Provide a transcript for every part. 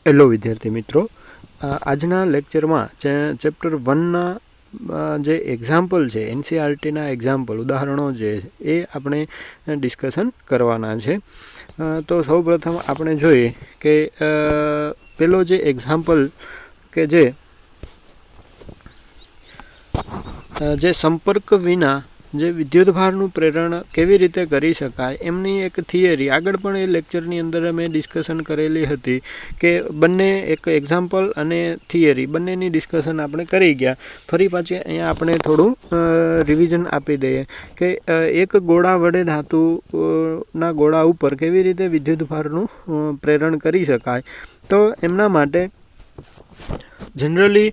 Hello વિદ્યાર્થી મિત્રો, આજના લેક્ચરમાં ચેપ્ટર 1ના જે એક્ઝામ્પલ છે, એનસીઆરટીના એક્ઝામ્પલ ઉદાહરણો જે એ આપણે ડિસ્કશન કરવાના છે. તો સૌપ્રથમ આપણે જોઈએ કે પેલો જે એક્ઝામ્પલ કે જે સંપર્ક વિના જે વિદ્યુતભારનું પ્રેરણ કેવી રીતે કરી શકાય એમની એક થિયરી આગળ પણ એ લેક્ચરની અંદર અમે ડિસ્કશન કરેલી હતી કે બંને એક એક્ઝામ્પલ અને થિયરી બંનેની ડિસ્કશન આપણે કરી ગયા. ફરી પાછી અહીંયા આપણે થોડું રિવિઝન આપી દઈએ કે એક ગોળા વડે ધાતુના ગોળા ઉપર કેવી રીતે વિદ્યુતભારનું પ્રેરણ કરી શકાય. તો એમના માટે જનરલી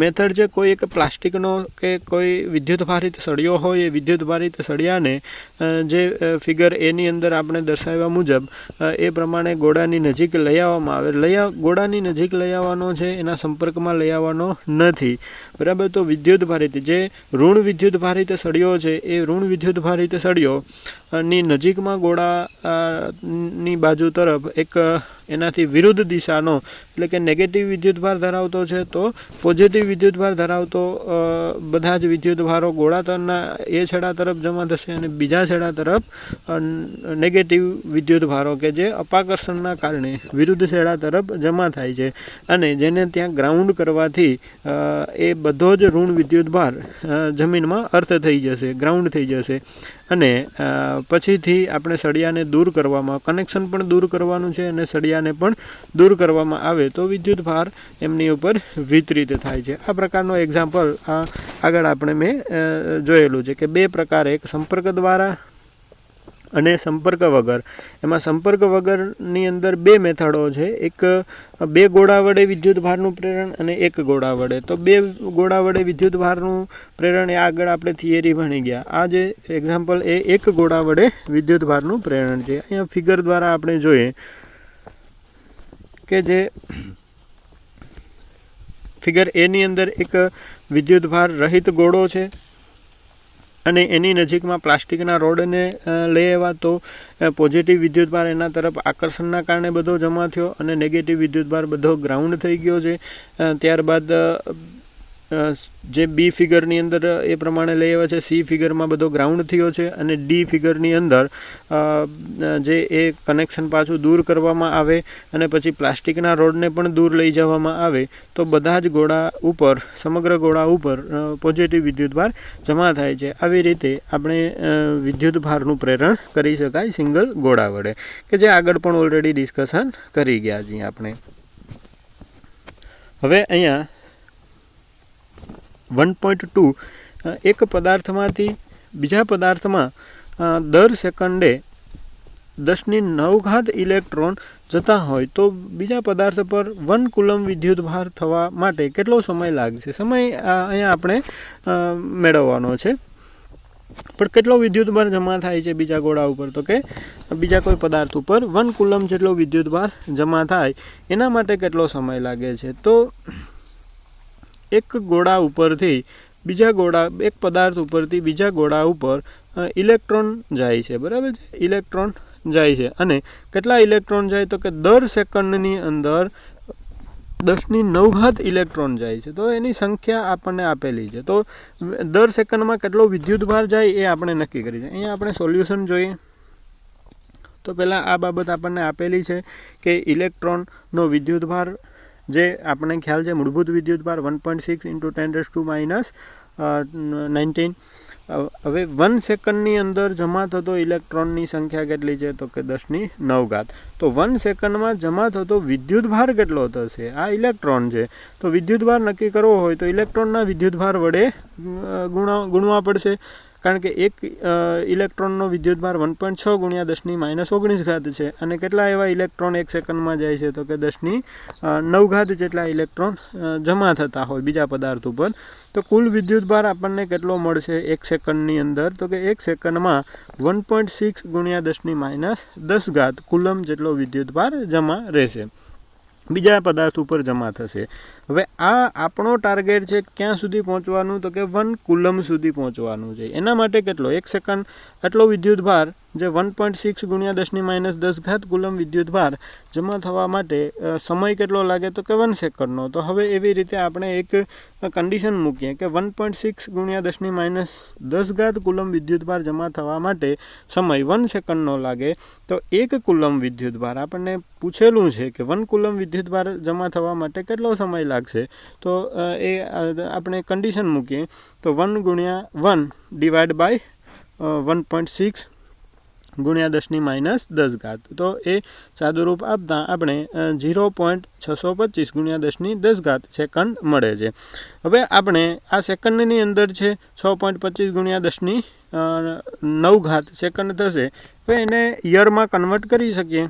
મેથડ છે કોઈ એક પ્લાસ્ટિકનો કે કોઈ વિદ્યુતભારિત સળિયો હોય એ વિદ્યુતભારિત સળિયાને જે ફિગર એની અંદર આપણે દર્શાવ્યા મુજબ એ પ્રમાણે ગોળાની નજીક લઈ આવવામાં આવે. ગોળાની નજીક લઈ આવવાનો છે, એના સંપર્કમાં લઈ આવવાનો નથી, બરાબર. તો વિદ્યુતભારિત જે ઋણ વિદ્યુતભારિત સળિયો છે એ ઋણ વિદ્યુતભારિત સળિયો ની નજીકમાં ગોળાની બાજુ તરફ એક એનાથી વિરુદ્ધ દિશાનો એટલે કે નેગેટિવ વિદ્યુતભાર ધરાવતો છે, તો પોઝિટિવ વિદ્યુતભાર ધરાવતો બધા જ વિદ્યુતભારો ગોળા તરના એ છેડા તરફ જમા થશે અને બીજા છેડા તરફ નેગેટિવ વિદ્યુતભારો કે જે અપાકર્ષણના કારણે વિરુદ્ધ છેડા તરફ જમા થાય છે અને જેને ત્યાં ગ્રાઉન્ડ કરવાથી એ બધો જ ઋણ વિદ્યુતભાર જમીનમાં અર્થ થઈ જશે, ગ્રાઉન્ડ થઈ જશે. અને પછીથી આપણે સળિયાને દૂર કરવામાં, કનેક્શન પણ દૂર કરવાનું છે અને સળિયાને પણ દૂર કરવામાં આવે તો વિદ્યુતભાર એમની ઉપર વિતરિત થાય છે. આ પ્રકારનો એક્ઝામ્પલ આગળ આપણે મેં જોયેલું છે કે બે પ્રકાર, એક સંપર્ક દ્વારા અને સંપર્ક વગર. એમાં સંપર્ક વગરની અંદર બે મેથડો છે, એક બે ગોળા વડે વિદ્યુતભારનું પ્રેરણ અને એક ગોળા વડે. તો બે ગોળા વડે વિદ્યુતભારનું પ્રેરણ એ આગળ આપણે થિયરી ભણી ગયા. આ જે એક્ઝામ્પલ એ એક ગોળા વડે વિદ્યુતભારનું પ્રેરણ છે. અહીંયા ફિગર દ્વારા આપણે જોઈએ કે જે ફિગર એની અંદર એક વિદ્યુતભાર રહિત ગોળો છે અને એની નજીકમાં પ્લાસ્ટિકના રોડને લઈ આવ્યા તો પોઝિટિવ વિદ્યુતભાર એના તરફ આકર્ષણના કારણે બધો જમા થયો અને નેગેટિવ વિદ્યુતભાર બધો ગ્રાઉન્ડ થઈ ગયો છે. ત્યારબાદ જે બી ફિગરની અંદર એ પ્રમાણે લઈ આવ્યા છે, સી ફિગરમાં બધો ગ્રાઉન્ડ થયો છે અને ડી ફિગરની અંદર જે એ કનેક્શન પાછું દૂર કરવામાં આવે અને પછી પ્લાસ્ટિકના રોડને પણ દૂર લઈ જવામાં આવે તો બધા જ ગોળા ઉપર, સમગ્ર ગોળા ઉપર પોઝિટિવ વિદ્યુતભાર જમા થાય છે. આવી રીતે આપણે વિદ્યુતભારનું પ્રેરણ કરી શકાય સિંગલ ગોળા વડે, કે જે આગળ પણ ઓલરેડી ડિસ્કશન કરી ગયા છીએ આપણે. હવે અહીંયા 1.2 એક પદાર્થમાંથી બીજા પદાર્થમાં દર સેકન્ડે 10⁹ ઇલેક્ટ્રોન જતા હોય તો બીજા પદાર્થ પર 1 કુલમ વિદ્યુતભાર થવા માટે કેટલો સમય લાગશે? સમય અહીંયા આપણે મેળવવાનો છે. પણ કેટલો વિદ્યુતભાર જમા થાય છે બીજા ગોળા ઉપર? તો કે બીજા કોઈ પદાર્થ ઉપર 1 કુલમ જેટલો વિદ્યુતભાર જમા થાય એના માટે કેટલો સમય લાગે છે? તો એક ગોળા ઉપરથી બીજા ગોળા, એક પદાર્થ ઉપરથી બીજા ગોળા ઉપર ઇલેક્ટ્રોન જાય છે, બરાબર છે? ઇલેક્ટ્રોન જાય છે અને કેટલા ઇલેક્ટ્રોન જાય? તો કે દર સેકન્ડની અંદર 10⁹ ઇલેક્ટ્રોન જાય છે. તો એની સંખ્યા આપણને આપેલી છે. તો દર સેકન્ડમાં કેટલો વિદ્યુતભાર જાય એ આપણે નક્કી કરી છે. અહીંયા આપણે સોલ્યુશન જોઈએ તો પહેલાં આ બાબત આપણને આપેલી છે કે ઇલેક્ટ્રોનનો વિદ્યુતભાર જે આપણને ખ્યાલ છે, મૂળભૂત વિદ્યુતભાર 1.6 × 10⁻19. હવે 1 સેકન્ડની અંદર જમા થતો ઇલેક્ટ્રોનની સંખ્યા કેટલી છે? તો કે 10⁹. તો 1 સેકન્ડમાં જમા થતો વિદ્યુતભાર કેટલો થશે? આ ઇલેક્ટ્રોન છે, તો વિદ્યુતભાર નક્કી કરવો હોય તો ઇલેક્ટ્રોનના વિદ્યુતભાર વડે ગુણવા પડશે, કારણ કે એક ઇલેક્ટ્રોનનો વિદ્યુતભાર 1.6 × 10⁻19 છે અને કેટલા એવા ઇલેક્ટ્રોન એક સેકન્ડમાં જાય છે? તો કે 10⁹ જેટલા ઇલેક્ટ્રોન જમા થતા હોય બીજા પદાર્થ ઉપર. તો કુલ વિદ્યુતભાર આપણને કેટલો મળશે એક સેકન્ડની અંદર? તો કે એક સેકન્ડમાં 1.6 × 10⁻10 કુલમ જેટલો વિદ્યુતભાર જમા રહેશે, બીજા પદાર્થ ઉપર જમા થશે. હવે આ આપણો ટાર્ગેટ છે ક્યાં સુધી પહોંચવાનું? તો કે 1 કુલમ સુધી પહોંચવાનું છે. એના માટે કેટલો? એક સેકન્ડ આટલો વિદ્યુતભાર જે 1.6 ગુણ્યા 10⁻10 કુલમ વિદ્યુતભાર જમા થવા માટે સમય કેટલો લાગે તો કે 1 સેકન્ડનો. તો હવે એવી રીતે આપણે એક કન્ડિશન મૂકીએ કે 1.6 ગુણ્યા 10⁻10 કુલમ વિદ્યુતભાર જમા થવા માટે સમય 1 સેકન્ડનો લાગે. તો 1 કુલમ વિદ્યુતભાર આપણને પૂછેલું છે કે 1 કુલમ વિદ્યુતભાર જમા થવા માટે કેટલો સમય લાગશે. તો એ આપણે કન્ડિશન મૂકીએ તો 1 ગુણ્યા 1 ડિવાઈડ બાય 1.6 ગુણ્યા 10⁻10. તો એ સાદુરૂપ આપતા આપણે 0.625 ગુણ્યા 10�10 સેકન્ડ મળે છે. હવે આપણે આ સેકન્ડની અંદર છે 6.25 ગુણ્યા 10⁹ સેકન્ડ થશે. હવે એને યરમાં કન્વર્ટ કરી શકીએ.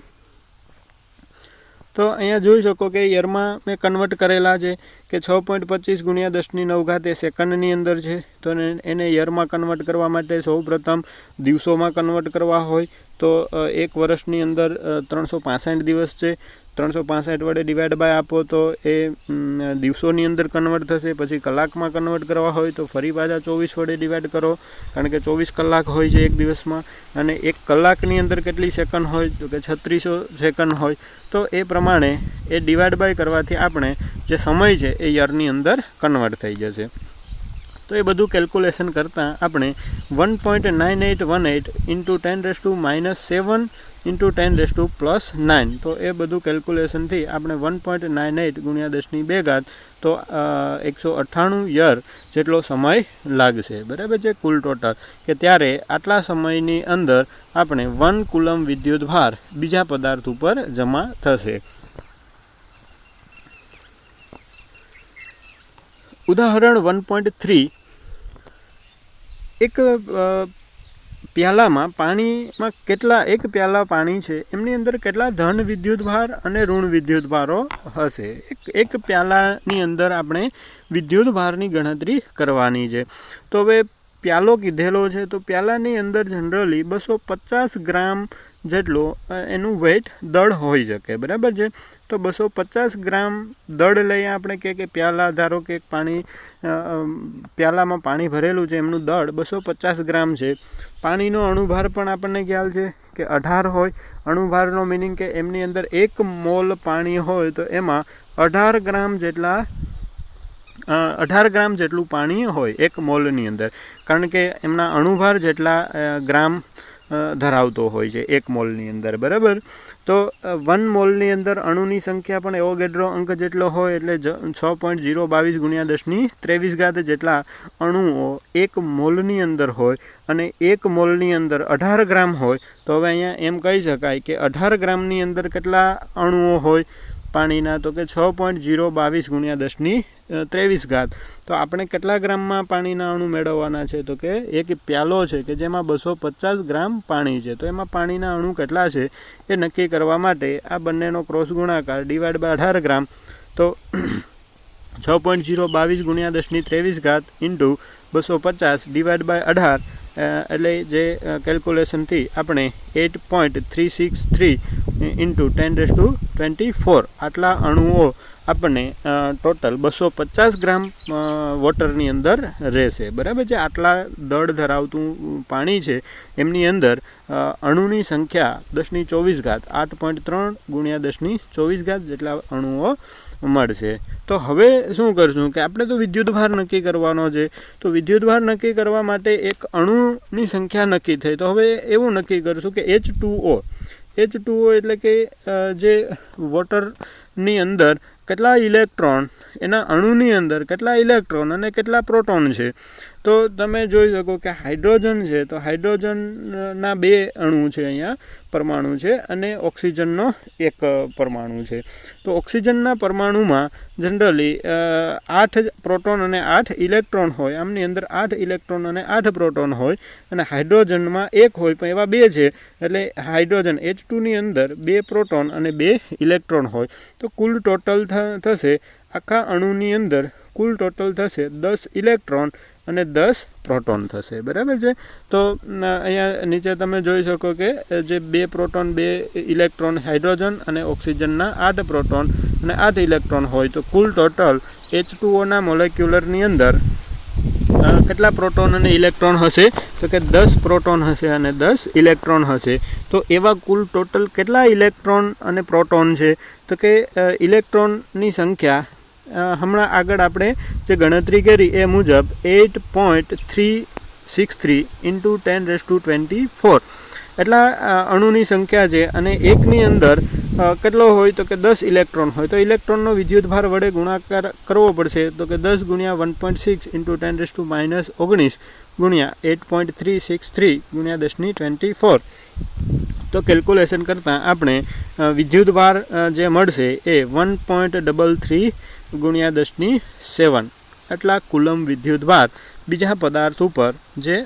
તો અહીંયા જોઈ શકો કે યરમાં મેં કન્વર્ટ કરેલા છે કે 6.25 ગુણ્યા 10⁹ એ સેકન્ડની અંદર છે. તો એને યરમાં કન્વર્ટ કરવા માટે સૌપ્રથમ દિવસોમાં કન્વર્ટ કરવા હોય તો એક વર્ષની અંદર 365 દિવસ છે. 365 વડે ડિવાઈડ બાય આપો તો એ દિવસોની અંદર કન્વર્ટ થશે. પછી કલાકમાં કન્વર્ટ કરવા હોય તો ફરી પાછા 24 વડે ડિવાઈડ કરો, કારણ કે 24 કલાક હોય છે એક દિવસમાં. અને એક કલાકની અંદર કેટલી સેકન્ડ હોય તો કે 3600 સેકન્ડ હોય. તો એ પ્રમાણે એ ડિવાઈડ બાય કરવાથી આપણે જે સમય છે એ યરની અંદર કન્વર્ટ થઈ જશે. તો એ બધું કેલ્ક્યુલેશન કરતાં આપણે 1.9818 ઇન્ટુ 10⁻7 ઇન્ટુ 10⁻+9. તો એ બધું કેલ્ક્યુલેશનથી આપણે 1.98 ગુણ્યા 10⁻2 તો 198 યર જેટલો સમય લાગશે. બરાબર છે કુલ ટોટલ. કે ત્યારે આટલા સમયની અંદર આપણે 1 કુલમ વિદ્યુતભાર બીજા પદાર્થ ઉપર જમા થશે. ઉદાહરણ 1.3. એક પ્યાલામાં પાણીમાં એક પ્યાલા પાણી છે, એમની અંદર કેટલા ધન વિદ્યુતભાર અને ઋણ વિદ્યુતભારો હશે. એક પ્યાલાની અંદર આપણે વિદ્યુતભારની ગણતરી કરવાની છે. તો હવે પ્યાલો કીધેલો છે તો પ્યાલાની અંદર જનરલી 250 ગ્રામ જેટલો એનું વેઇટ દળ હોઈ શકે. બરાબર છે. તો 250 ગ્રામ દળ લઈએ આપણે કે પ્યાલા, ધારો કે પાણી પ્યાલામાં પાણી ભરેલું છે, એમનું દળ 250 ગ્રામ છે. પાણીનો અણુભાર પણ આપણને ખ્યાલ છે કે 18 હોય. અણુભારનો મિનિંગ કે એમની અંદર 1 મોલ પાણી હોય તો એમાં 18 ગ્રામ જેટલું પાણી હોય 1 મોલની અંદર, કારણ કે એમના અણુભાર જેટલા ગ્રામ ધરાવતો હોય છે 1 મોલની અંદર. બરાબર. તો 1 મોલની અંદર અણુની સંખ્યા પણ એવોગેડ્રો અંક જેટલો હોય, એટલે 6.022 ગુણ્યા 10⁻23 જેટલા અણુઓ 1 મોલની અંદર હોય અને 1 મોલની અંદર 18 ગ્રામ હોય. તો હવે અહીંયા એમ કહી શકાય કે 18 ગ્રામની અંદર કેટલા અણુઓ હોય પાણીના, તો કે 6.022 ગુણ્યા 10⁻23. તો આપણે કેટલા ગ્રામમાં પાણીના અણુ મેળવવાના છે તો કે એક પ્યાલો છે કે જેમાં 250 ગ્રામ પાણી છે. તો એમાં પાણીના અણુ કેટલા છે એ નક્કી કરવા માટે આ બંનેનો ક્રોસ ગુણાકાર ડિવાઈડ બાય 18 ગ્રામ. તો 6.022 ગુણ્યા 10⁻23 ઇન્ટુ 250 ડિવાઈડ બાય 18, એટલે જે કેલ્ક્યુલેશનથી આપણે 8.363 ઇન્ટુ 10⁻24 આટલા અણુઓ આપણને ટોટલ 250 ગ્રામ વોટરની અંદર રહેશે. બરાબર છે. આટલા દળ ધરાવતું પાણી છે એમની અંદર અણુની સંખ્યા 10⁻24 8.3 ગુણ્યા 10⁻24 જેટલા અણુઓ મળશે. તો હવે શું કરશું કે આપણે તો વિદ્યુતભાર નક્કી કરવાનો છે. તો વિદ્યુતભાર નક્કી કરવા માટે એક અણુની સંખ્યા નક્કી થઈ. તો હવે એવું નક્કી કરશું કે H2O એટલે કે જે વોટરની અંદર કેટલા ઇલેક્ટ્રોન, એના અણુની અંદર કેટલા ઇલેક્ટ્રોન અને કેટલા પ્રોટોન છે. તો તમે જોઈ શકો કે હાઇડ્રોજન છે તો હાઇડ્રોજનના 2 અણુ છે, અહીંયા પરમાણુ છે, અને ઓક્સિજનનો 1 પરમાણુ છે. તો ઓક્સિજનના પરમાણુમાં જનરલી 8 પ્રોટોન અને 8 ઇલેક્ટ્રોન હોય. આમની અંદર 8 ઇલેક્ટ્રોન અને 8 પ્રોટોન હોય. અને હાઇડ્રોજનમાં 1 હોય પણ એવા 2 છે, એટલે હાઇડ્રોજન H2ની અંદર 2 પ્રોટોન અને 2 ઇલેક્ટ્રોન હોય. તો કુલ ટોટલ થશે આખા અણુની અંદર કુલ ટોટલ થશે 10 ઇલેક્ટ્રોન અને 10 પ્રોટોન થશે. બરાબર છે. તો અહીંયા નીચે તમે જોઈ શકો કે જે 2 પ્રોટોન 2 ઇલેક્ટ્રોન હાઇડ્રોજન અને ઓક્સિજનના 8 પ્રોટોન અને 8 ઇલેક્ટ્રોન હોય. તો કુલ ટોટલ H2Oના મોલેક્યુલરની અંદર કેટલા પ્રોટોન અને ઇલેક્ટ્રોન હશે? તો કે 10 પ્રોટોન હશે અને 10 ઇલેક્ટ્રોન હશે. તો એવા કુલ ટોટલ કેટલા ઇલેક્ટ્રોન અને પ્રોટોન છે? તો કે ઇલેક્ટ્રોનની સંખ્યા હમણાં આગળ આપણે જે ગણતરી કરી એ મુજબ 8.363 × 10⁻²4 એટલા અણુની સંખ્યા છે. અને એકની અંદર કેટલો હોય? તો કે 10 ઇલેક્ટ્રોન હોય. તો ઇલેક્ટ્રોનનો વિદ્યુતભાર વડે ગુણાકાર કરવો પડશે. તો કે 10 × 1.6 × 10⁻−19 ગુણ્યા 8.363 ગુણ્યા 10⁻24. તો કેલ્ક્યુલેશન કરતાં આપણે વિદ્યુતભાર જે મળશે એ 1.33 ગુણ્યા 10⁻7 એટલા કુલમ વિદ્યુતભાર બીજા પદાર્થ ઉપર જે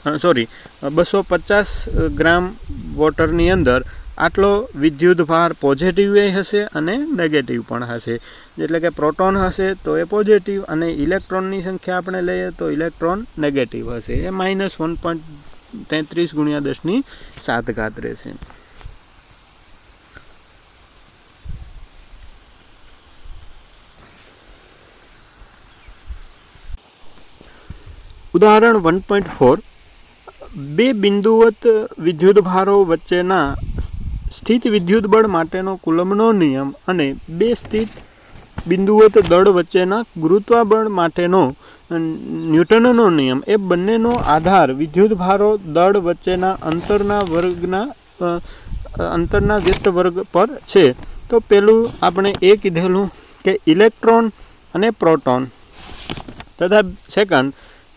250 ગ્રામ વોટરની અંદર આટલો વિદ્યુતભાર પોઝિટિવ હશે અને નેગેટિવ પણ હશે. એટલે કે પ્રોટોન હશે તો એ પોઝિટિવ અને ઇલેક્ટ્રોનની સંખ્યા આપણે લઈએ તો ઇલેક્ટ્રોન નેગેટિવ હશે. એ -1.33 ગુણ્યા 10⁻7 રહેશે. ઉદાહરણ 1.4 બે બિંદુવત વિદ્યુતભારો વચ્ચેના સ્થિત વિદ્યુતબળ માટેનો કુલમનો નિયમ અને બે સ્થિત બિંદુવત દળ વચ્ચેના ગુરુત્વાબળ માટેનો ન્યૂટનનો નિયમ એ બંનેનો આધાર વિદ્યુતભારો દળ વચ્ચેના અંતરના વ્યસ્ત વર્ગ પર છે. તો પેલું આપણે એ કીધેલું કે ઇલેક્ટ્રોન અને પ્રોટોન તથા સેકન્ડ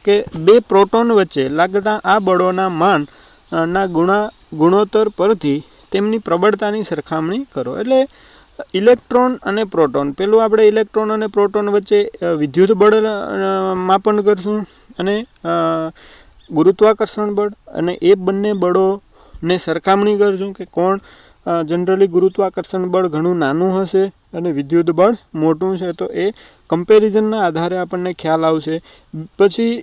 કે બે પ્રોટોન વચ્ચે લાગતા આ બળોના માનના ગુણોત્તર પરથી તેમની પ્રબળતાની સરખામણી કરો. એટલે ઇલેક્ટ્રોન અને પ્રોટોન, પેલું આપણે ઇલેક્ટ્રોન અને પ્રોટોન વચ્ચે વિદ્યુત બળ માપન કરશું અને ગુરુત્વાકર્ષણ બળ, અને એ બંને બળોને સરખામણી કરશું કે કોણ જનરલી ગુરુત્વાકર્ષણ બળ ઘણું નાનું હશે અને વિદ્યુત બળ મોટું છે. તો એ કમ્પેરિઝનના આધારે આપણને ખ્યાલ આવશે. પછી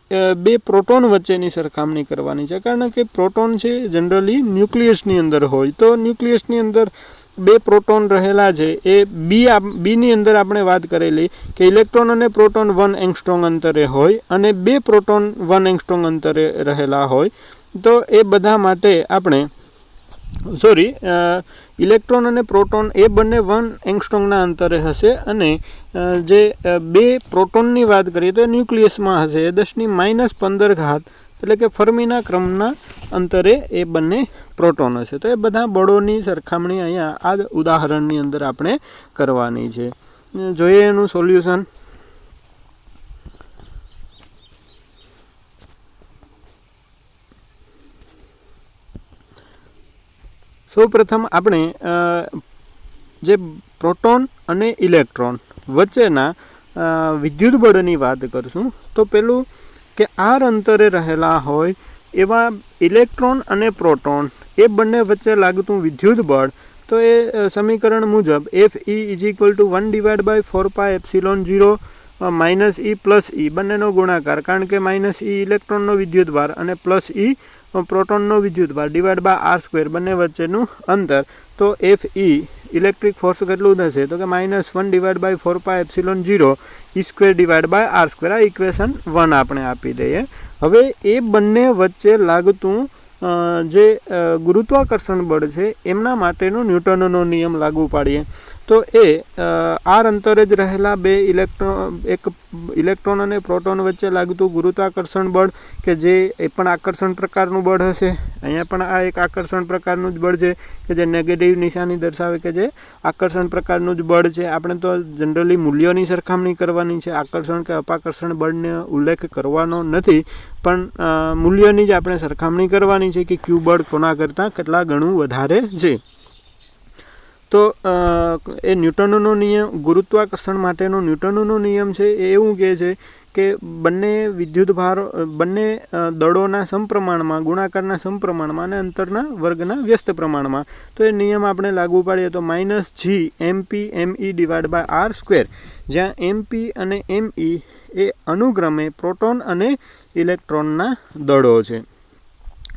બે પ્રોટોન વચ્ચેની સરખામણી કરવાની છે, કારણ કે પ્રોટોન છે જનરલી ન્યુક્લિયસની અંદર હોય. તો ન્યુક્લિયસની અંદર બે પ્રોટોન રહેલા છે. એ બીની અંદર આપણે વાત કરેલી કે ઇલેક્ટ્રોન અને પ્રોટોન 1 એંગસ્ટ્રોમ અંતરે હોય અને બે પ્રોટોન 1 એંગસ્ટ્રોમ અંતરે રહેલા હોય. તો એ બધા માટે આપણે ઇલેક્ટ્રોન અને પ્રોટોન એ બંને 1 એંગસ્ટ્રોમના અંતરે હશે અને જે બે પ્રોટોનની વાત કરીએ તો ન્યુક્લિયસમાં હશે 10⁻15 એટલે કે ફર્મીના ક્રમના અંતરે એ બંને પ્રોટોન હશે. તો એ બધા બળોની સરખામણી અહીંયા આ ઉદાહરણની અંદર આપણે કરવાની છે. જોઈએ એનું સોલ્યુશન. સૌપ્રથમ આપણે જે પ્રોટોન અને ઇલેક્ટ્રોન વચ્ચેના વિદ્યુત બળની વાત કરશું. તો પેલું કે આર અંતરે રહેલા હોય એવા ઇલેક્ટ્રોન અને પ્રોટોન એ બંને વચ્ચે લાગતું વિદ્યુત બળ, તો એ સમીકરણ મુજબ Fe = 1/4πε0 -E + E બંનેનો ગુણાકાર, કારણ કે -E ઇલેક્ટ્રોનનો વિદ્યુતભાર અને +E પ્રોટોનનો વિદ્યુતભાર /r² બંને વચ્ચેનું અંતર. તો Fe ઇલેક્ટ્રિક ફોર્સ કેટલું થશે? તો કે -1/4πε0 E² /r². આ ઇક્વેશન 1 આપણે આપી દઈએ. હવે એ બંને વચ્ચે લાગતું જે ગુરુત્વાકર્ષણ બળ છે એમના માટેનો ન્યૂટનનો નિયમ લાગુ પાડીએ. તો એ આર અંતરે જ રહેલા બે ઇલેક્ટ્રોન અને પ્રોટોન વચ્ચે લાગતું ગુરુત્વાકર્ષણ બળ કે જે એ પણ આકર્ષણ પ્રકારનું બળ હશે. અહીંયા પણ આ એક આકર્ષણ પ્રકારનું જ બળ છે કે જે નેગેટિવ નિશાની દર્શાવે કે જે આકર્ષણ પ્રકારનું જ બળ છે. આપણે તો જનરલી મૂલ્યોની સરખામણી કરવાની છે, આકર્ષણ કે અપાકર્ષણ બળને ઉલ્લેખ કરવાનો નથી, પણ મૂલ્યની જ આપણે સરખામણી કરવાની છે કે ક્યુ બળ કોના કરતાં કેટલા ગણું વધારે છે. તો એ ન્યૂટનનો નિયમ, ગુરુત્વાકર્ષણ માટેનો ન્યૂટનનો નિયમ છે એ એવું કહે છે કે બંને વિદ્યુતભારો બંને દળોના સમપ્રમાણમાં, ગુણાકારના સમપ્રમાણમાં અને અંતરના વર્ગના વ્યસ્ત પ્રમાણમાં. તો એ નિયમ આપણે લાગુ પાડીએ તો -G MP/ME /r², જ્યાં MP અને ME એ અનુક્રમે પ્રોટોન અને ઇલેક્ટ્રોનના દળો છે.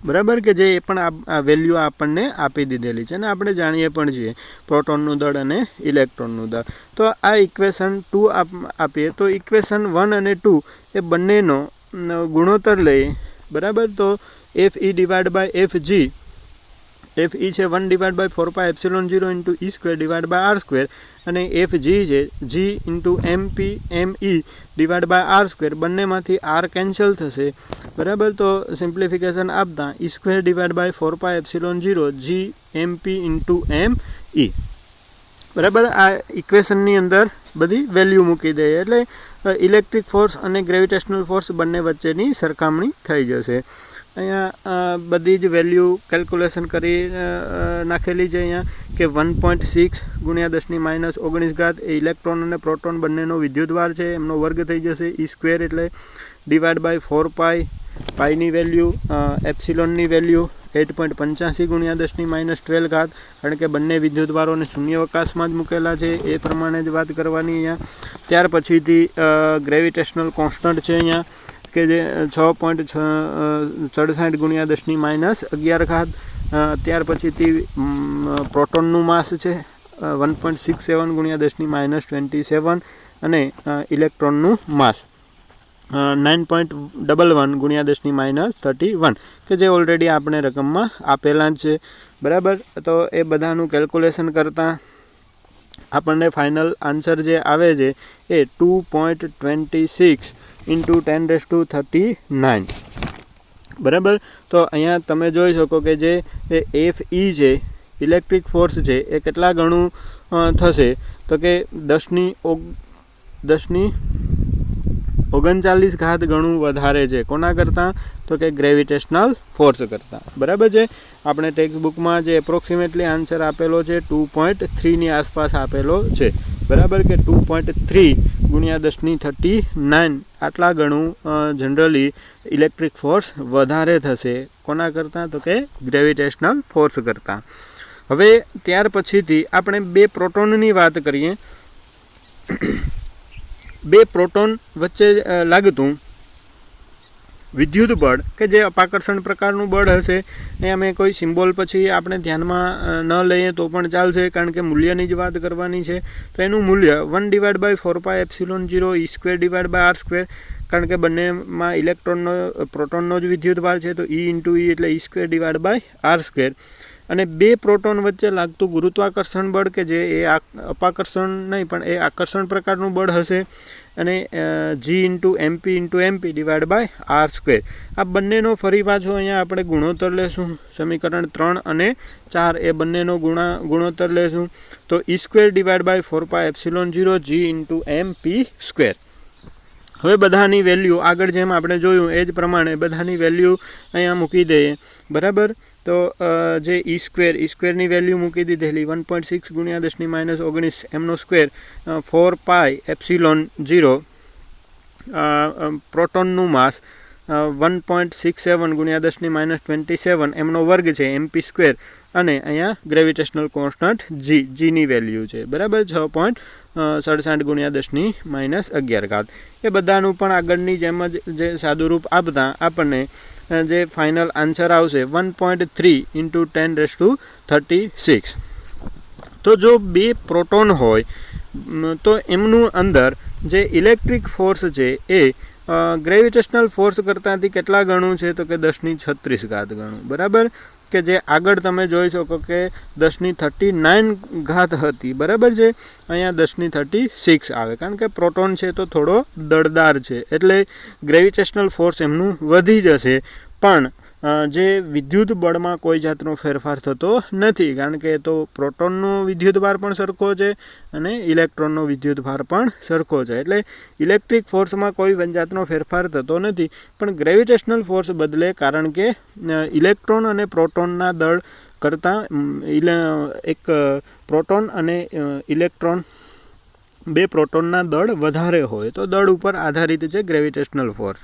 બરાબર, કે જે એ પણ આ વેલ્યુ આપણને આપી દીધેલી છે અને આપણે જાણીએ પણ છીએ પ્રોટોનનું દળ અને ઇલેક્ટ્રોનનું દળ. તો આ ઇક્વેશન 2 આપીએ તો ઇક્વેશન 1 અને 2 એ બંનેનો ગુણોત્તર લઈએ. બરાબર, તો F E divide by F G, F E છે 1/4πε0 into E square divide by R square અને એફ જી છે G into MP M E divide by R square. બંનેમાંથી આર કેન્સલ થશે. બરાબર, તો સિમ્પ્લિફિકેશન આપતા E square divide by 4πε0 G MP into M E. બરાબર, આ ઇક્વેશનની અંદર બધી વેલ્યુ મૂકી દઈએ એટલે ઇલેક્ટ્રિક ફોર્સ અને ગ્રેવિટેશનલ ફોર્સ બંને વચ્ચેની સરખામણી થઈ જશે. અહીંયા બધી જ વેલ્યુ કેલ્ક્યુલેશન કરી નાખેલી છે અહીંયા કે 1.6 ગુણ્યા 10⁻19 એ ઇલેક્ટ્રોન અને પ્રોટોન બંનેનો વિદ્યુતભાર છે, એમનો વર્ગ થઈ જશે. ઈ સ્ક્વેર એટલે ડિવાઈડ બાય 4π, પાઈની વેલ્યુ, એપ્સિલોનની વેલ્યુ 8.85 ગુણ્યા 10⁻12, કારણ કે બંને વિદ્યુતભારોને શૂન્યાવકાશમાં જ મૂકેલા છે એ પ્રમાણે જ વાત કરવાની અહીંયા. ત્યાર પછીથી ગ્રેવિટેશનલ કોન્સ્ટન્ટ છે અહીંયા કે જે 6.67 ગુણ્યા 10⁻11. ત્યાર પછીથી પ્રોટોનનું માસ છે 1.67 ગુણ્યા 10⁻27 અને ઇલેક્ટ્રોનનું માસ 9.11 ગુણ્યા 10⁻31 કે જે ઓલરેડી આપણે રકમમાં આપેલા જ છે. બરાબર, તો એ બધાનું કેલ્ક્યુલેશન કરતાં આપણને ફાઇનલ આન્સર જે આવે છે એ 2.26 ઇન્ટુ 10⁻39. બરાબર, તો અહીંયા તમે જોઈ શકો કે જે એફ ઈ છે ઇલેક્ટ્રિક ફોર્સ છે એ કેટલા ગણું થશે તો કે 10⁻39 ગણું વધારે છે. કોના કરતાં? તો કે ગ્રેવિટેશનલ ફોર્સ કરતાં. બરાબર છે, આપણે ટેક્સ્ટ બુકમાં જે એપ્રોક્સિમેટલી આન્સર આપેલો છે 2.3ની આસપાસ આપેલો છે. બરાબર, કે 2.3 ગુણ્યા 10⁻39 આટલા ગણું જનરલી ઇલેક્ટ્રિક ફોર્સ વધારે થશે. કોના કરતાં? તો કે ગ્રેવિટેશનલ ફોર્સ કરતાં. હવે ત્યાર પછીથી આપણે બે પ્રોટોનની વાત કરીએ. બે પ્રોટોન વચ્ચે લાગતું વિદ્યુત બળ કે જે અપાકર્ષણ પ્રકારનું બળ હશે, અહીંયા મેં કોઈ સિમ્બોલ પછી આપણે ધ્યાનમાં ન લઈએ તો પણ ચાલશે, કારણ કે મૂલ્યની જ વાત કરવાની છે. તો એનું મૂલ્ય 1/4πε0 E square divide by R square, કારણ કે બંનેમાં ઇલેક્ટ્રોનનો પ્રોટોનનો જ વિદ્યુતભાર છે તો ઈ ઇન્ટુ ઈ એટલે E square divide by R square. અને બે પ્રોટોન વચ્ચે લાગતું ગુરુત્વાકર્ષણ બળ કે જે એ અપાકર્ષણ નહીં પણ એ આકર્ષણ પ્રકારનું બળ હશે અને G into MP divide by R square. આ બંનેનો ફરી પાછો અહીંયા આપણે ગુણોત્તર લેશું. સમીકરણ 3 અને 4 એ બંનેનો ગુણોત્તર લેશું. તો E square divide by 4πε0 G into MP square. હવે બધાની વેલ્યુ આગળ જેમ આપણે જોયું એ જ પ્રમાણે બધાની વેલ્યુ અહીંયા મૂકી દઈએ. બરાબર, તો જે ઈ સ્ક્વેરની વેલ્યુ મૂકી દીધેલી 1.6 ગુણ્યા 10⁻19 એમનો સ્ક્વેર, 4πε0 પ્રોટોનનું માસ 1.67 ગુણ્યા 10⁻27 એમનો વર્ગ છે એમપી સ્ક્વેર અને અહીંયા ગ્રેવિટેશનલ કોન્સ્ટન્ટ જીની વેલ્યુ છે. બરાબર, 6.67 ગુણ્યા 10⁻11. એ બધાનું પણ આગળની જેમ જ જે સાદું રૂપ આપતા આપણને જે ફાઇનલ આન્સર આવશે 1.3 ઇન્ટુ 10⁻36. તો જો બે પ્રોટોન હોય તો એમનું અંદર જે ઇલેક્ટ્રિક ફોર્સ છે એ ગ્રેવિટેશનલ ફોર્સ કરતાંથી કેટલા ગણું છે તો કે 10⁻36 ગણું. બરાબર, કે જે આગળ તમે જોઈ શકો કે 10⁻39 હતી. બરાબર છે, અહીંયા 10⁻36 આવે કારણ કે પ્રોટોન છે તો થોડો દળદાર છે એટલે ગ્રેવિટેશનલ ફોર્સ એમનું વધી જશે. પણ જે વિદ્યુત બળમાં કોઈ જાતનો ફેરફાર થતો નથી, કારણ કે તો પ્રોટોનનો વિદ્યુતભાર પણ સરખો છે અને ઇલેક્ટ્રોનનો વિદ્યુતભાર પણ સરખો છે એટલે ઇલેક્ટ્રિક ફોર્સમાં કોઈ જાતનો ફેરફાર થતો નથી. પણ ગ્રેવિટેશનલ ફોર્સ બદલે, કારણ કે ઇલેક્ટ્રોન અને પ્રોટોનના દળ કરતાં એક પ્રોટોન અને ઇલેક્ટ્રોન બે પ્રોટોનના દળ વધારે હોય તો દળ ઉપર આધારિત છે ગ્રેવિટેશનલ ફોર્સ.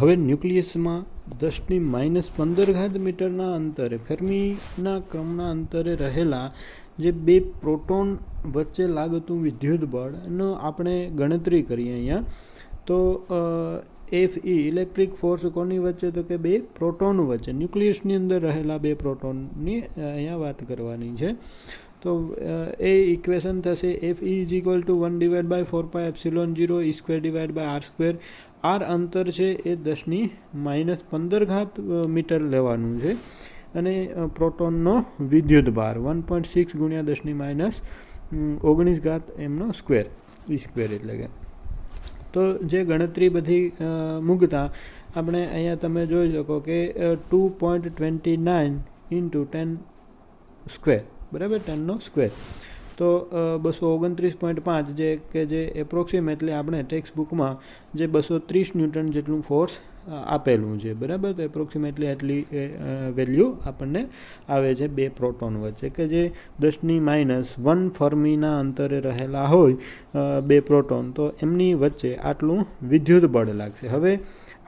હવે ન્યુક્લિયસમાં 10⁻15 મીટરના અંતરે ફેર્મીના ક્રમના અંતરે રહેલા જે બે પ્રોટોન વચ્ચે લાગતું વિદ્યુત બળ એનો આપણે ગણતરી કરીએ અહીંયા. તો Fe ઇલેક્ટ્રિક ફોર્સ કોની વચ્ચે, તો કે બે પ્રોટોન વચ્ચે, ન્યુક્લિયસની અંદર રહેલા બે પ્રોટોનની અહીંયા વાત કરવાની છે. તો એ ઇક્વેશન થશે Fe is equal to 1/4πε0 E² divide by R². R અંતર છે એ 10⁻15 મીટર લેવાનું છે અને પ્રોટોનનો વિદ્યુત ભાર 1.6 ગુણ્યા 10⁻19 એમનો સ્ક્વેર E² એટલે કે. તો જે ગણતરી બધી મૂકતા આપણે અહીંયા તમે જોઈ શકો કે 2.29 × 10², બરાબર, 10નો સ્ક્વેર. તો 229.5 જે એપ્રોક્સિમેટલી આપણે ટેક્સ્ટ બુકમાં જે 230 ન્યૂટન જેટલું ફોર્સ આપેલું છે, બરાબર. તો એપ્રોક્સિમેટલી આટલી વેલ્યુ આપણને આવે છે બે પ્રોટોન વચ્ચે, કે જે 10⁻1 ફર્મીના અંતરે રહેલા હોય બે પ્રોટોન, તો એમની વચ્ચે આટલું વિદ્યુત બળ લાગશે. હવે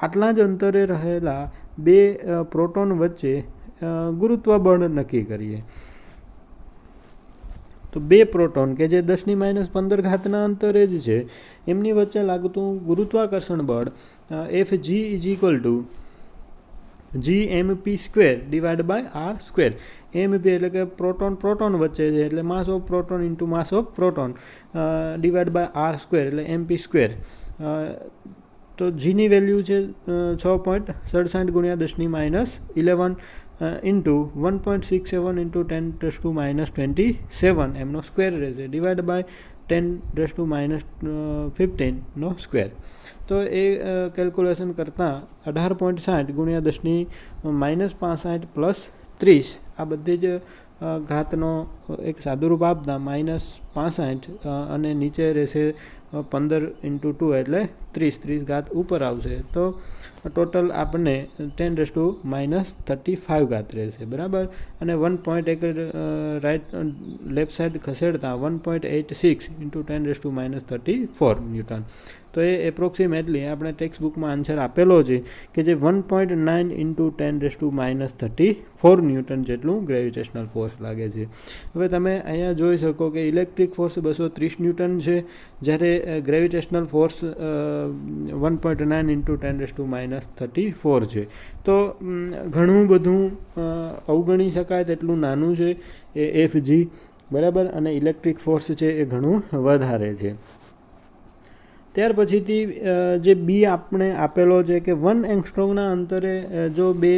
આટલા જ અંતરે રહેલા બે પ્રોટોન વચ્ચે ગુરુત્વ બળ નક્કી કરીએ. તો બે પ્રોટોન કે જે 10⁻15 અંતરે જ છે એમની વચ્ચે લાગતું ગુરુત્વાકર્ષણ બળ Fg is equal to gmp² divide by R². mp એટલે કે પ્રોટોન વચ્ચે છે એટલે mass of proton into mass of proton divide by R² એટલે mp². તો gની વેલ્યુ છે 6.67 ગુણ્યા 10⁻11 ઇન્ટુ 1.67 ઇન્ટુ 10⁻27 એમનો સ્ક્વેર રહેશે ડિવાઇડ બાય 10⁻15 નો સ્ક્વેર. તો એ કેલ્ક્યુલેશન કરતાં 18.60 ગુણ્યા 10⁻65 પ્લસ 30 આ બધી જ ઘાતનો એક સાદુરૂપ આપતા -65 અને નીચે રહેશે 15 × 2 એટલે 30 ઘાત ઉપર આવશે. તો ટોટલ આપણને 10⁻35 રહેશે, બરાબર. અને 1 પોઈન્ટ એક લેફ્ટ સાઈડ ખસેડતા 1.86 × 10⁻34 ન્યૂટન. તો એ એપ્રોક્સિમેટલી આપણે ટેક્સ્ટ બુકમાં આન્સર આપેલો છે કે જે 1.9 × 10⁻34 ન્યૂટન જેટલું ગ્રેવિટેશનલ ફોર્સ લાગે છે. હવે તમે અહીંયા જોઈ શકો કે ઇલેક્ટ્રિક ફોર્સ 230 ન્યૂટન છે, જ્યારે ગ્રેવિટેશનલ ફોર્સ 1.9 × 10⁻34 છે. તો ઘણું બધું અવગણી શકાય તેટલું નાનું છે એ Fg, બરાબર, અને ઇલેક્ટ્રિક ફોર્સ છે એ ઘણું વધારે છે. ત્યાર પછીથી જે બી આપણે આપેલો છે કે 1 એંગસ્ટ્રોમના અંતરે જો બે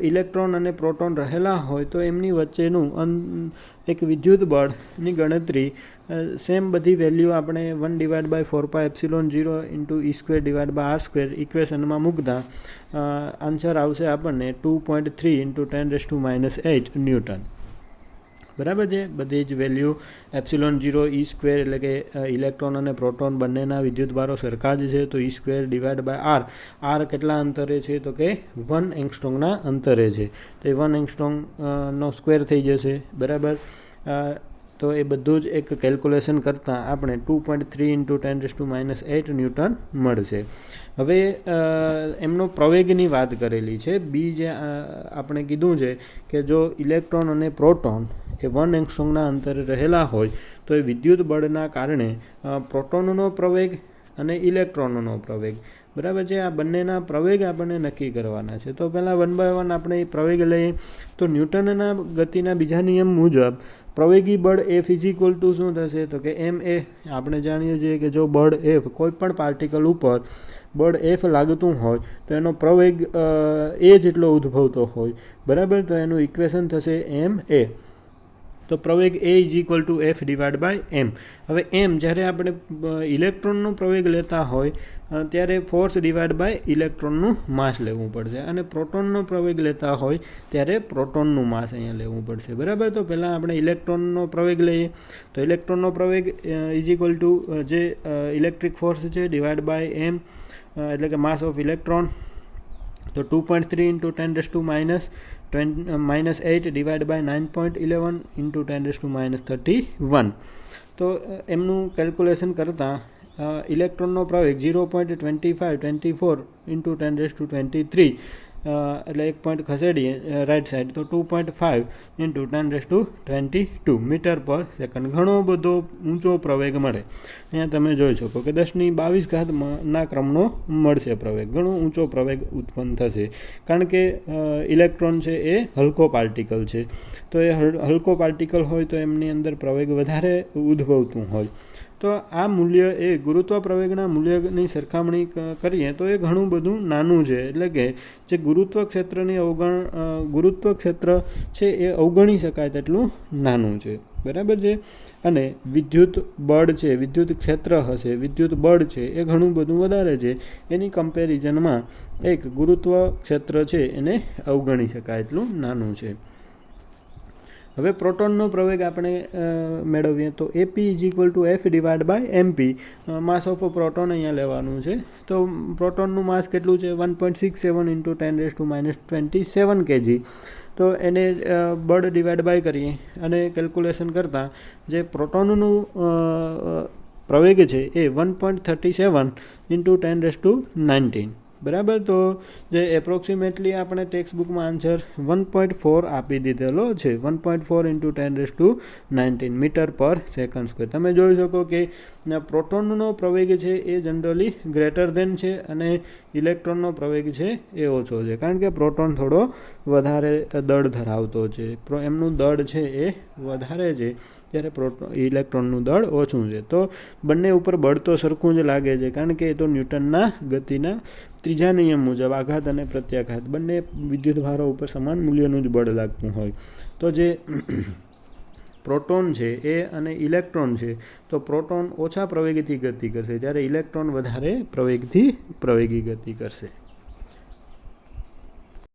ઇલેક્ટ્રોન અને પ્રોટોન રહેલા હોય તો એમની વચ્ચેનું એક વિદ્યુત બળની ગણતરી સેમ બધી વેલ્યુ આપણે 1/4πε0 × E² ડિવાઇડ બાય R² ઇક્વેશનમાં મૂકતા આન્સર આવશે આપણને 2.3 × 10⁻8 ન્યૂટન, બરાબર છે. બધી જ વેલ્યુ ε0 E² એટલે કે ઇલેક્ટ્રોન અને પ્રોટોન બંનેના વિદ્યુતભારો સરખા જ છે. તો E² ડિવાઇડ બાય R કેટલા અંતરે છે, તો કે 1 એંગસ્ટ્રોમના અંતરે છે. તો એ 1 એંગસ્ટ્રોમનો સ્ક્વેર થઈ જશે, બરાબર. તો એ બધું જ એક કેલ્ક્યુલેશન કરતાં આપણે 2.3 × 10⁻8 ન્યૂટન મળશે. હવે એમનો પ્રવેગની વાત કરેલી છે. બી જે આપણે કીધું છે કે જો ઇલેક્ટ્રોન અને પ્રોટોન એ 1 એંગસ્ટ્રોમના અંતરે રહેલા હોય તો એ વિદ્યુત બળના કારણે પ્રોટોનનો પ્રવેગ અને ઇલેક્ટ્રોનનો પ્રવેગ, બરાબર છે, આ બંનેના પ્રવેગ આપણને નક્કી કરવાના છે. તો પહેલાં 1 બાય 1 આપણે પ્રવેગ લઈએ. તો ન્યૂટનના ગતિના બીજા નિયમ મુજબ પ્રવેગી બળ F ઇઝ ઇક્વલ ટુ શું થશે, તો કે ma. આપણે જાણીએ છીએ કે જો બળ F કોઈ પણ પાર્ટિકલ ઉપર બળ F લાગતું હોય તો એનો પ્રવેગ a જેટલો ઉદ્ભવતો હોય, બરાબર. તો એનું ઇક્વેશન થશે ma. તો પ્રવેગ a is equal to F divide by m. હવે m જ્યારે આપણે ઇલેક્ટ્રોનનો પ્રવેગ લેતા હોય ત્યારે ફોર્સ ડિવાઇડ બાય ઇલેક્ટ્રોનનું માસ લેવું પડશે, અને પ્રોટોનનો પ્રવેગ લેતા હોય ત્યારે પ્રોટોનનું માસ અહીંયા લેવું પડશે, બરાબર. તો પહેલાં આપણે ઇલેક્ટ્રોનનો પ્રવેગ લઈએ. તો ઇલેક્ટ્રોનનો પ્રવેગ ઇઝ ઇક્વલ ટુ જે ઇલેક્ટ્રિક ફોર્સ છે ડિવાઇડ બાય m એટલે કે માસ ઓફ ઇલેક્ટ્રોન. તો 2.3 × 10⁻8 ડિવાઇડ બાય 9.11 × 10⁻31. તો એમનું કેલ્ક્યુલેશન કરતાં ઇલેક્ટ્રોનનો પ્રવેગ 0.2524 × 10⁻23 એટલે 1 પોઈન્ટ ખસેડીએ રાઈટ સાઈડ તો 2.5 ઇન્ટુ 10⁻22 મીટર પર સેકન્ડ ઘણો બધો ઊંચો પ્રવેગ મળે. અહીંયા તમે જોઈ શકો કે 10⁻22ના ક્રમનો મળશે પ્રવેગ. ઘણો ઊંચો પ્રવેગ ઉત્પન્ન થશે કારણ કે ઇલેક્ટ્રોન છે એ હલકો પાર્ટિકલ છે. તો એ હલકો પાર્ટિકલ હોય તો એમની અંદર પ્રવેગ વધારે ઉદ્ભવતું હોય. તો આ મૂલ્ય એ ગુરુત્વ પ્રવેગના મૂલ્યની સરખામણી કરીએ તો એ ઘણું બધું નાનું છે. એટલે કે જે ગુરુત્વ ક્ષેત્ર છે એ અવગણી શકાય તેટલું નાનું છે. બરાબર છે. અને વિદ્યુત બળ છે, વિદ્યુત ક્ષેત્ર હશે, વિદ્યુત બળ છે એ ઘણું બધું વધારે છે. એની કમ્પેરિઝનમાં એક ગુરુત્વ ક્ષેત્ર છે એને અવગણી શકાય એટલું નાનું છે. હવે પ્રોટોનનો પ્રવેગ આપણે મેળવીએ તો AP F/mp mass of proton અહીંયા લેવાનું છે. તો પ્રોટોનનું માસ કેટલું છે 1.67 ઇન્ટુ 10⁻27 kg. તો એને બળ ડિવાઈડ બાય કરીએ અને કેલ્ક્યુલેશન કરતાં જે પ્રોટોનનું પ્રવેગ છે એ 1.37 ઇન્ટુ 10⁻19. બરાબર. તો જે એપ્રોક્સિમેટલી આપણે ટેક્સ્ટ બુકમાં આન્સર 1.4 આપી દીધેલો છે. 1.4 ઇન્ટુ 10⁻19 મીટર પર સેકન્ડ સ્ક્વેર. તમે જોઈ શકો કે પ્રોટોનનો પ્રવેગ છે એ જનરલી ગ્રેટર ધેન છે અને ઇલેક્ટ્રોનનો પ્રવેગ છે એ ઓછો છે કારણ કે પ્રોટોન થોડો વધારે દળ ધરાવતો છે. એમનું દળ છે એ વધારે છે જ્યારે ઇલેક્ટ્રોનનું દળ ઓછું છે. તો બંને ઉપર બળ તો સરખું જ લાગે છે કારણ કે એ તો ન્યૂટનના ગતિના ત્રીજા નિયમ મુજબ આઘાત અને પ્રત્યાઘાત બંને વિદ્યુત ભારો ઉપર સમાન મૂલ્યનું જ બળ લાગતું હોય. તો જે પ્રોટોન છે એ અને ઇલેક્ટ્રોન છે તો પ્રોટોન ઓછા પ્રવેગથી ગતિ કરશે જ્યારે ઇલેક્ટ્રોન વધારે પ્રવેગી ગતિ કરશે.